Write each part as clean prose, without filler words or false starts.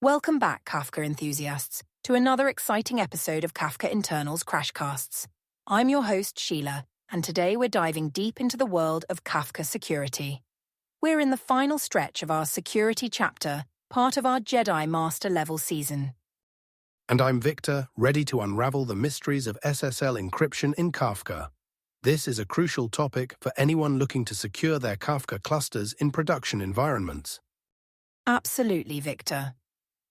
Welcome back, Kafka enthusiasts, to another exciting episode of Kafka Internal's Crashcasts. I'm your host, Sheila, and today we're diving deep into the world of Kafka security. We're in the final stretch of our security chapter, part of our Jedi Master level season. And I'm Victor, ready to unravel the mysteries of SSL encryption in Kafka. This is a crucial topic for anyone looking to secure their Kafka clusters in production environments. Absolutely, Victor.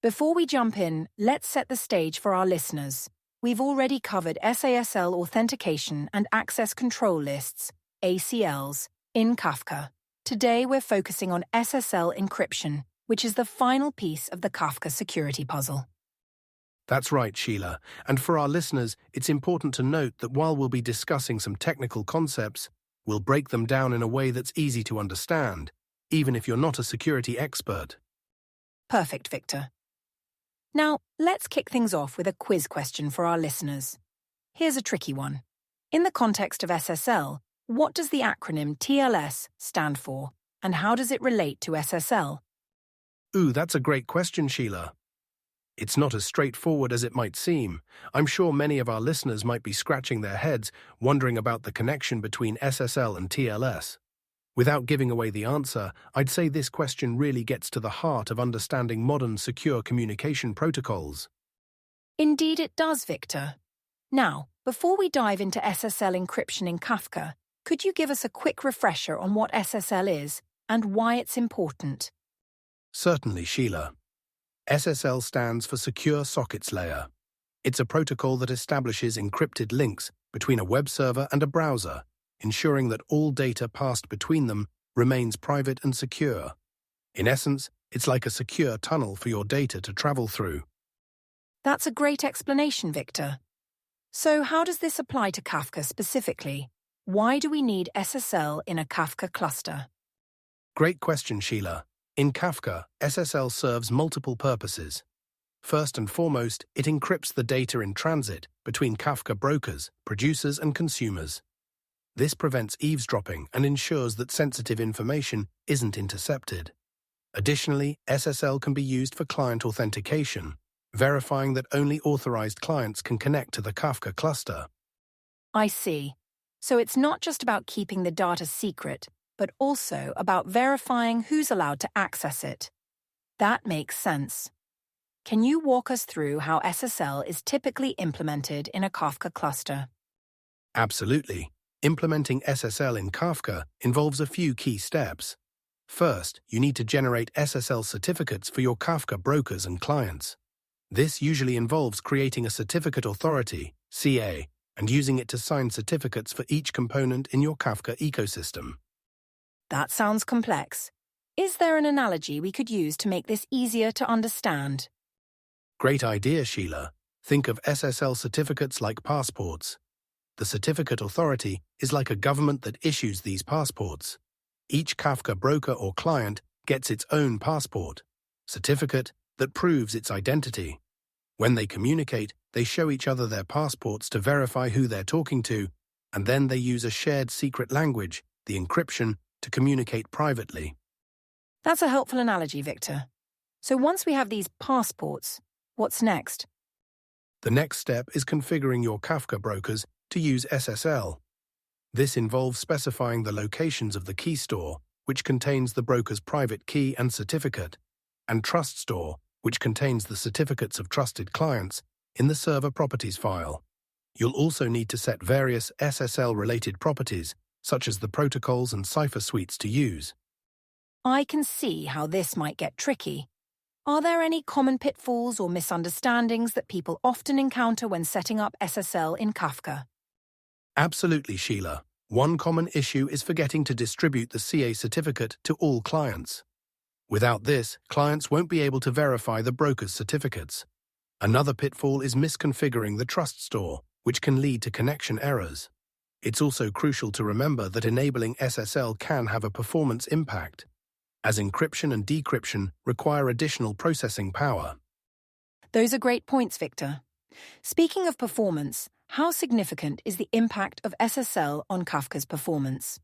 Before we jump in, let's set the stage for our listeners. We've already covered SSL authentication and access control lists, ACLs, in Kafka. Today we're focusing on SSL encryption, which is the final piece of the Kafka security puzzle. That's right, Sheila. And for our listeners, it's important to note that while we'll be discussing some technical concepts, we'll break them down in a way that's easy to understand, even if you're not a security expert. Perfect, Victor. Now, let's kick things off with a quiz question for our listeners. Here's a tricky one. In the context of SSL, what does the acronym TLS stand for, and how does it relate to SSL? Ooh, that's a great question, Sheila. It's not as straightforward as it might seem. I'm sure many of our listeners might be scratching their heads, wondering about the connection between SSL and TLS. Without giving away the answer, I'd say this question really gets to the heart of understanding modern secure communication protocols. Indeed it does, Victor. Now, before we dive into SSL encryption in Kafka, could you give us a quick refresher on what SSL is and why it's important? Certainly, Sheila. SSL stands for Secure Sockets Layer. It's a protocol that establishes encrypted links between a web server and a browser, ensuring that all data passed between them remains private and secure. In essence, it's like a secure tunnel for your data to travel through. That's a great explanation, Victor. So how does this apply to Kafka specifically? Why do we need SSL in a Kafka cluster? Great question, Sheila. In Kafka, SSL serves multiple purposes. First and foremost, it encrypts the data in transit between Kafka brokers, producers, and consumers. This prevents eavesdropping and ensures that sensitive information isn't intercepted. Additionally, SSL can be used for client authentication, verifying that only authorized clients can connect to the Kafka cluster. I see. So it's not just about keeping the data secret, but also about verifying who's allowed to access it. That makes sense. Can you walk us through how SSL is typically implemented in a Kafka cluster? Absolutely. Implementing SSL in Kafka involves a few key steps. First, you need to generate SSL certificates for your Kafka brokers and clients. This usually involves creating a certificate authority, CA, and using it to sign certificates for each component in your Kafka ecosystem. That sounds complex. Is there an analogy we could use to make this easier to understand? Great idea, Sheila. Think of SSL certificates like passports. The certificate authority is like a government that issues these passports. Each Kafka broker or client gets its own passport, certificate that proves its identity. When they communicate, they show each other their passports to verify who they're talking to, and then they use a shared secret language, the encryption, to communicate privately. That's a helpful analogy, Victor. So once we have these passports, what's next? The next step is configuring your Kafka brokers to use SSL. This involves specifying the locations of the key store, which contains the broker's private key and certificate, and trust store, which contains the certificates of trusted clients, in the server properties file. You'll also need to set various SSL-related properties, such as the protocols and cipher suites to use. I can see how this might get tricky. Are there any common pitfalls or misunderstandings that people often encounter when setting up SSL in Kafka? Absolutely, Sheila. One common issue is forgetting to distribute the CA certificate to all clients. Without this, clients won't be able to verify the broker's certificates. Another pitfall is misconfiguring the trust store, which can lead to connection errors. It's also crucial to remember that enabling SSL can have a performance impact, as encryption and decryption require additional processing power. Those are great points, Victor. Speaking of performance, how significant is the impact of SSL on Kafka's performance?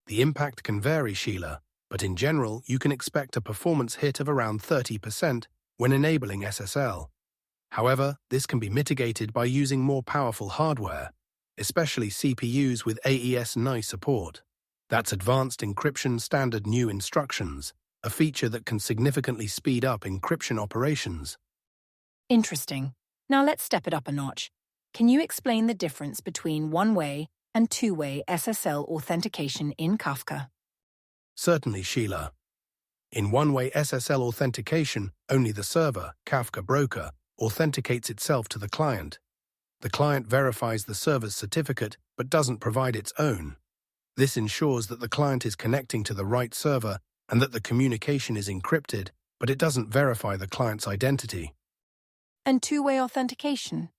The impact can vary, Sheila, but in general, you can expect a performance hit of around 30%, when enabling SSL. However, this can be mitigated by using more powerful hardware, especially CPUs with AES-NI support. That's Advanced Encryption Standard New Instructions, a feature that can significantly speed up encryption operations. Interesting. Now let's step it up a notch. Can you explain the difference between one-way and two-way SSL authentication in Kafka? Certainly, Sheila. In one-way SSL authentication, only the server, Kafka broker, authenticates itself to the client. The client verifies the server's certificate but doesn't provide its own. This ensures that the client is connecting to the right server and that the communication is encrypted, but it doesn't verify the client's identity. And two-way authentication?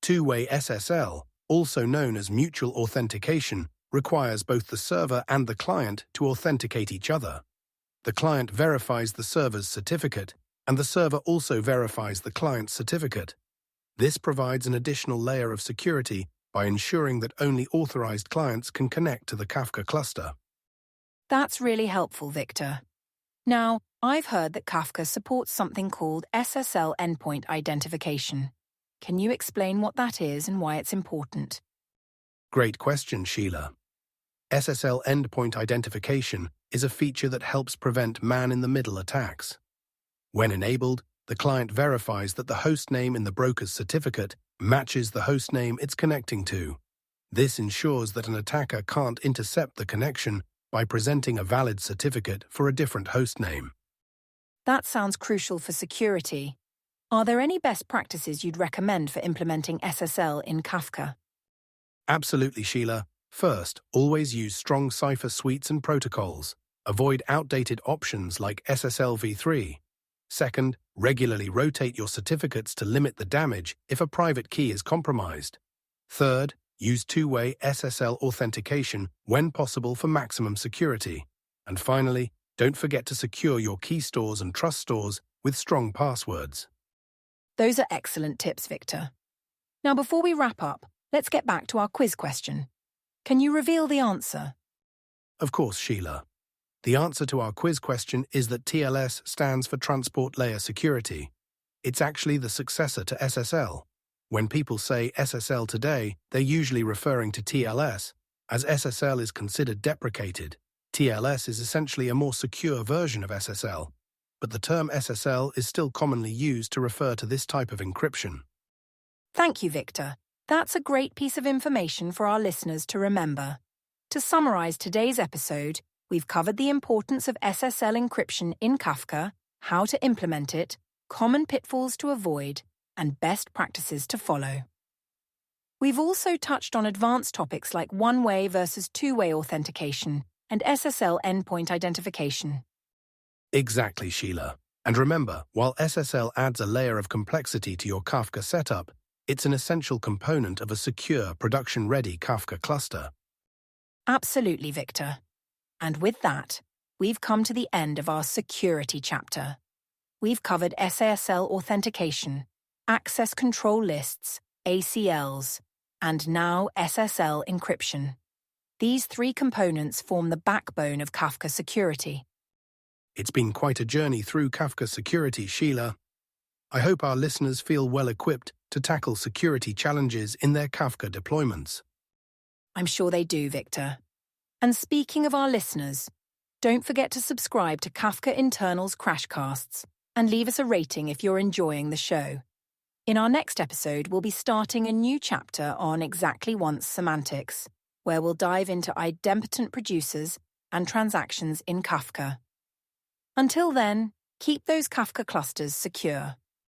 Two-way SSL, also known as mutual authentication, requires both the server and the client to authenticate each other. The client verifies the server's certificate, and the server also verifies the client's certificate. This provides an additional layer of security by ensuring that only authorized clients can connect to the Kafka cluster. That's really helpful, Victor. Now, I've heard that Kafka supports something called SSL endpoint identification. Can you explain what that is and why it's important? Great question, Sheila. SSL endpoint identification is a feature that helps prevent man-in-the-middle attacks. When enabled, the client verifies that the hostname in the broker's certificate matches the hostname it's connecting to. This ensures that an attacker can't intercept the connection by presenting a valid certificate for a different hostname. That sounds crucial for security. Are there any best practices you'd recommend for implementing SSL in Kafka? Absolutely, Sheila. First, always use strong cipher suites and protocols. Avoid outdated options like SSL v3. Second, regularly rotate your certificates to limit the damage if a private key is compromised. Third, use two-way SSL authentication when possible for maximum security. And finally, don't forget to secure your key stores and trust stores with strong passwords. Those are excellent tips, Victor. Now, before we wrap up, let's get back to our quiz question. Can you reveal the answer? Of course, Sheila. The answer to our quiz question is that TLS stands for Transport Layer Security. It's actually the successor to SSL. When people say SSL today, they're usually referring to TLS. As SSL is considered deprecated, TLS is essentially a more secure version of SSL, but the term SSL is still commonly used to refer to this type of encryption. Thank you, Victor. That's a great piece of information for our listeners to remember. To summarize today's episode, we've covered the importance of SSL encryption in Kafka, how to implement it, common pitfalls to avoid, and best practices to follow. We've also touched on advanced topics like one-way versus two-way authentication and SSL endpoint identification. Exactly, Sheila. And remember, while SSL adds a layer of complexity to your Kafka setup, it's an essential component of a secure, production-ready Kafka cluster. Absolutely, Victor. And with that, we've come to the end of our security chapter. We've covered SSL authentication, access control lists, ACLs, and now SSL encryption. These three components form the backbone of Kafka security. It's been quite a journey through Kafka security, Sheila. I hope our listeners feel well equipped to tackle security challenges in their Kafka deployments. I'm sure they do, Victor. And speaking of our listeners, don't forget to subscribe to Kafka Internal's Crashcasts and leave us a rating if you're enjoying the show. In our next episode, we'll be starting a new chapter on exactly once semantics, where we'll dive into idempotent producers and transactions in Kafka. Until then, keep those Kafka clusters secure.